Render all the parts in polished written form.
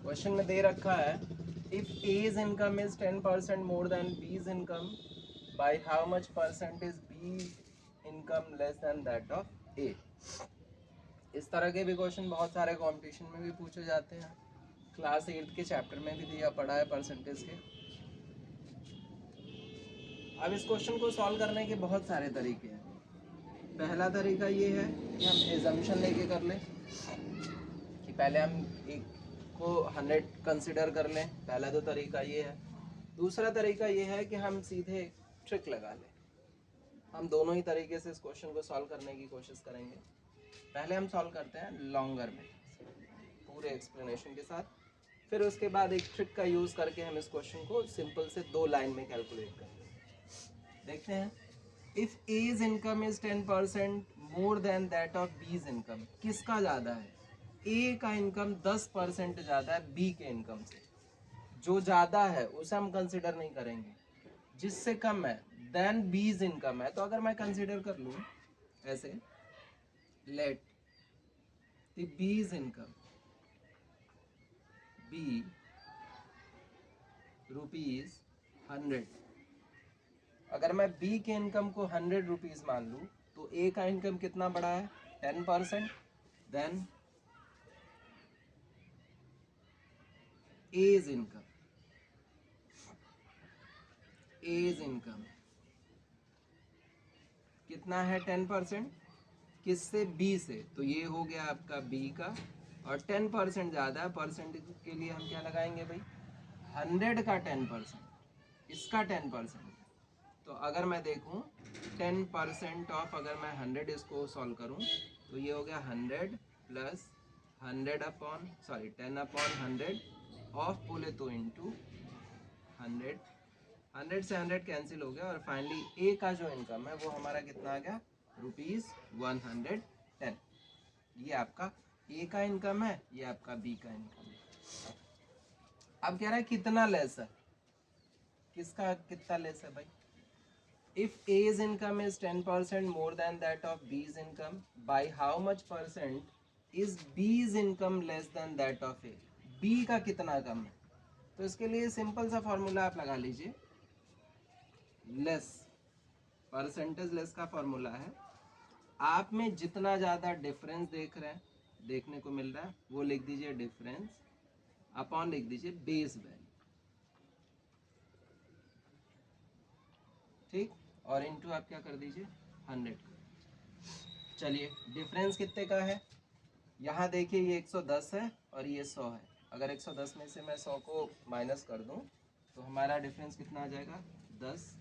Question में दे रखा है if A's income is 10% more than B's income by how much percent is B's income less than that of A। इस तरह के भी क्वेश्चन बहुत सारे कंपटीशन में भी पूछे जाते हैं। क्लास 8 के चैप्टर में भी दिया पड़ा है परसेंटेज के। अब इस क्वेश्चन को सॉल्व करने के बहुत सारे तरीके हैं। पहला तरीका ये है कि हम एजम्पशन लेके कर लें कि पहले हम एक को 100 कंसिडर कर लें। पहला तो तरीका ये है। दूसरा तरीका ये है कि हम सीधे ट्रिक लगा लें। हम दोनों ही तरीके से इस क्वेश्चन को सॉल्व करने की कोशिश करेंगे। पहले हम सॉल्व करते हैं लॉन्गर में पूरे एक्सप्लेनेशन के साथ, फिर उसके बाद एक ट्रिक का यूज़ करके हम इस क्वेश्चन को सिंपल से 2 लाइन में कैलकुलेट करेंगे। देखते हैं if A's income is 10% more than that of B's income, किसका ज़्यादा है? A का इनकम 10% ज़्यादा है B के इनकम से। जो ज़्यादा है उसे हम कंसिडर नहीं करेंगे, जिससे कम है देन B's इनकम है। तो अगर मैं कंसिडर कर लूँ ऐसे, let the B's income B ₹100। अगर मैं B के इनकम को 100 रुपीज़ मान लूँ तो A का इनकम कितना बड़ा है? 10%। देन A's इनकम कितना है? 10%। किससे? B से। तो ये हो गया आपका B का, और 10% ज़्यादा है। परसेंट के लिए हम क्या लगाएंगे भाई? 100 का 10%, इसका 10%। तो अगर मैं देखूं 10% ऑफ, अगर मैं 100 इसको सॉल्व करूं तो ये हो गया 100 प्लस 10 अपॉन 100 ऑफ बोले तो इंटू 100। 100 से 100 कैंसिल हो गया, और फाइनली A का जो इनकम है वो हमारा कितना आ गया? ₹110। ये आपका A का इनकम है, ये आपका B का इनकम है। अब कह रहा है कितना लेस है? किसका कितना लेस है भाई? If A's income is 10% more than that of B's income, by how much percent is B's income less than that of A? B का कितना कम है? तो इसके लिए सिंपल सा फॉर्मूला आप लगा लीजिए। लेस, परसेंटेज लेस का फॉर्मूला है, आप में जितना ज़्यादा डिफरेंस देखने को मिल रहा है वो लिख दीजिए डिफरेंस, अपॉन लिख दीजिए बेस वैल्यू, ठीक, और इनटू आप क्या कर दीजिए? 100 कर। चलिए डिफरेंस कितने का है? यहाँ देखिए ये 110 है और ये 100 है। अगर 110 में से मैं 100 को माइनस कर दूँ तो हमारा डिफरेंस कितना आ जाएगा? 10।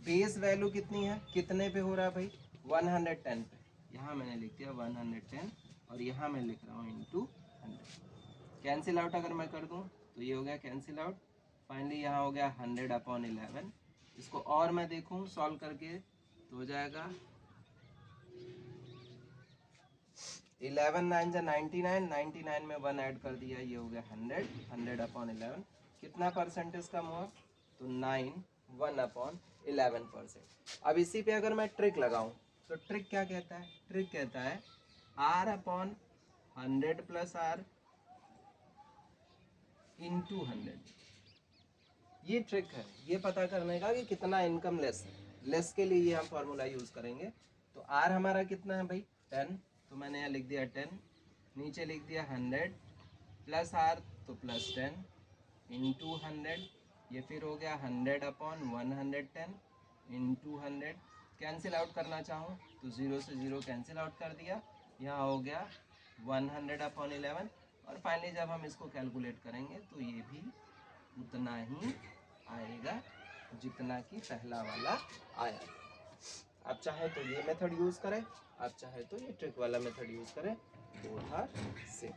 बेस वैल्यू कितनी है? कितने पे हो रहा है भाई? 110 पे। यहाँ मैंने लिख दिया 110, और यहाँ मैं लिख रहा हूँ इंटू 100। कैंसिल आउट अगर मैं कर दूँ तो ये हो गया कैंसिल आउट। फाइनली यहाँ हो गया 100 अपॉन 11। इसको और मैं देखूँ सॉल्व करके तो हो जाएगा 11 9 जा 99, 99 में 1 ऐड कर दिया, ये हो गया 100। 100 अपॉन 11 कितना परसेंटेज कम हुआ? तो 9, 1 अपॉन 11%। अब इसी पे अगर मैं ट्रिक लगाऊं तो ट्रिक क्या कहता है? ट्रिक कहता है R upon 100 plus R into 100। ये ट्रिक है ये पता करने का कि कितना इनकम लेस है। लेस के लिए ये हम फॉर्मूला यूज़ करेंगे। तो R हमारा कितना है भाई? 10। तो मैंने यहाँ लिख दिया 10, नीचे लिख दिया 100 प्लस R तो प्लस 10 इंटू 100। ये फिर हो गया 100 अपॉन 110 इंटू 100। कैंसिल आउट करना चाहूँ तो 0 से 0 कैंसिल आउट कर दिया, यहाँ हो गया 100 अपॉन 11। और फाइनली जब हम इसको कैलकुलेट करेंगे तो ये भी उतना ही आएगा जितना कि पहला वाला आया। आप चाहे तो ये मेथड यूज़ करें, आप चाहे तो ये ट्रिक वाला मेथड यूज़ करें, बोथ आर सेम।